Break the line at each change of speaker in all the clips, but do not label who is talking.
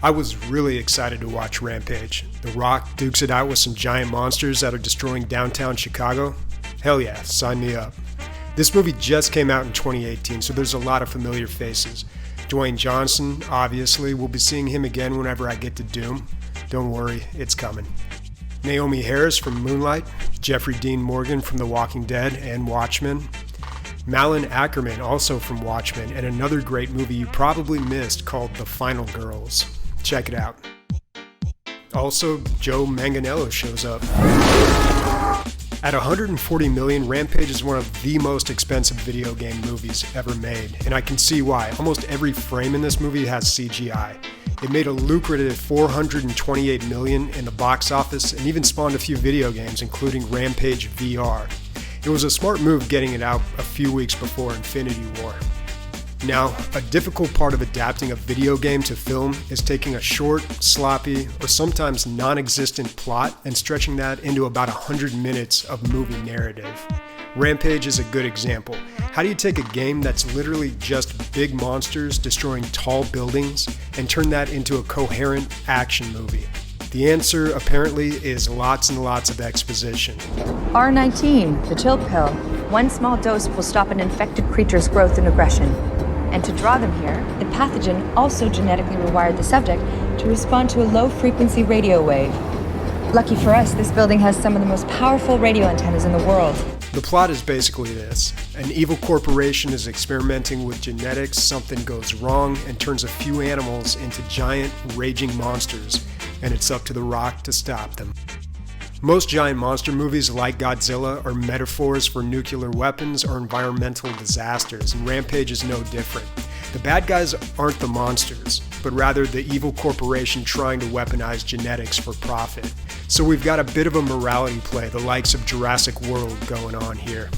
I was really excited to watch Rampage. The Rock dukes it out with some giant monsters that are destroying downtown Chicago. Hell yeah, sign me up. This movie just came out in 2018, so there's a lot of familiar faces. Dwayne Johnson, obviously, we'll be seeing him again whenever I get to Doom. Don't worry, it's coming. Naomi Harris from Moonlight, Jeffrey Dean Morgan from The Walking Dead and Watchmen, Malin Ackerman, also from Watchmen, and another great movie you probably missed called The Final Girls. Check it out. Also, Joe Manganiello shows up. At $140 million, Rampage is one of the most expensive video game movies ever made, and I can see why. Almost every frame in this movie has CGI. It made a lucrative $428 million in the box office and even spawned a few video games, including Rampage VR. It was a smart move getting it out a few weeks before Infinity War. Now, a difficult part of adapting a video game to film is taking a short, sloppy, or sometimes non-existent plot and stretching that into about 100 minutes of movie narrative. Rampage is a good example. How do you take a game that's literally just big monsters destroying tall buildings and turn that into a coherent action movie? The answer, apparently, is lots and lots of exposition.
R19, the chill pill. One small dose will stop an infected creature's growth and aggression. And to draw them here, the pathogen also genetically rewired the subject to respond to a low-frequency radio wave. Lucky for us, this building has some of the most powerful radio antennas in the world.
The plot is basically this. An evil corporation is experimenting with genetics, something goes wrong, and turns a few animals into giant, raging monsters, and it's up to The Rock to stop them. Most giant monster movies like Godzilla are metaphors for nuclear weapons or environmental disasters, and Rampage is no different. The bad guys aren't the monsters, but rather the evil corporation trying to weaponize genetics for profit. So we've got a bit of a morality play, the likes of Jurassic World, going on here.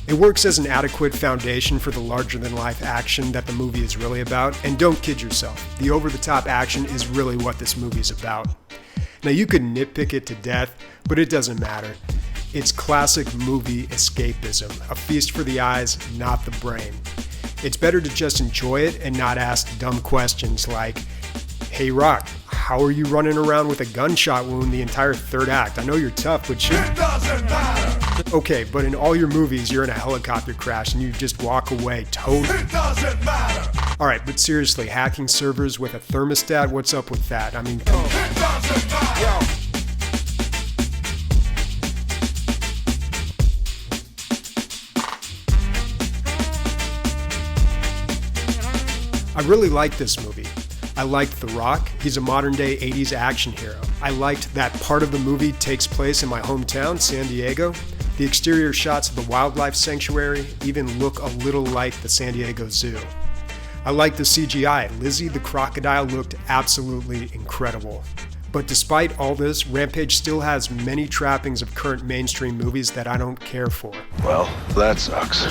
It works as an adequate foundation for the larger-than-life action that the movie is really about, and don't kid yourself, the over-the-top action is really what this movie's about. Now you could nitpick it to death, but it doesn't matter. It's classic movie escapism, a feast for the eyes, not the brain. It's better to just enjoy it and not ask dumb questions like, "Hey Rock, how are you running around with a gunshot wound the entire third act? I know you're tough, but shit."
It doesn't matter.
Okay, but in all your movies, you're in a helicopter crash and you just walk away totally.
It doesn't matter.
Alright, but seriously, hacking servers with a thermostat, what's up with that? I mean, come on.
It doesn't matter.
I really liked this movie. I liked The Rock. He's a modern-day 80s action hero. I liked that part of the movie takes place in my hometown, San Diego. The exterior shots of the wildlife sanctuary even look a little like the San Diego Zoo. I liked the CGI. Lizzie the crocodile looked absolutely incredible. But despite all this, Rampage still has many trappings of current mainstream movies that I don't care for.
Well, that sucks.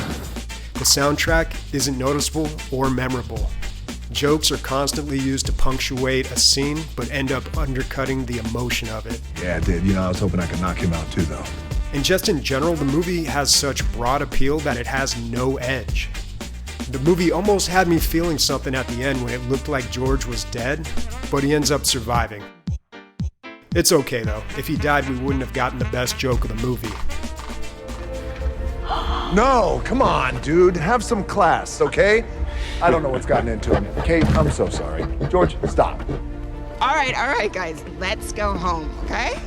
The soundtrack isn't noticeable or memorable. Jokes are constantly used to punctuate a scene, but end up undercutting the emotion of it.
Yeah, it did. I was hoping I could knock him out too, though.
And just in general, the movie has such broad appeal that it has no edge. The movie almost had me feeling something at the end when it looked like George was dead, but he ends up surviving. It's okay though. If he died, we wouldn't have gotten the best joke of the movie.
No, come on, dude. Have some class, okay? I don't know what's gotten into him. Kate, I'm so sorry. George, stop.
All right, guys. Let's go home, okay?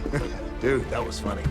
Dude, that was funny.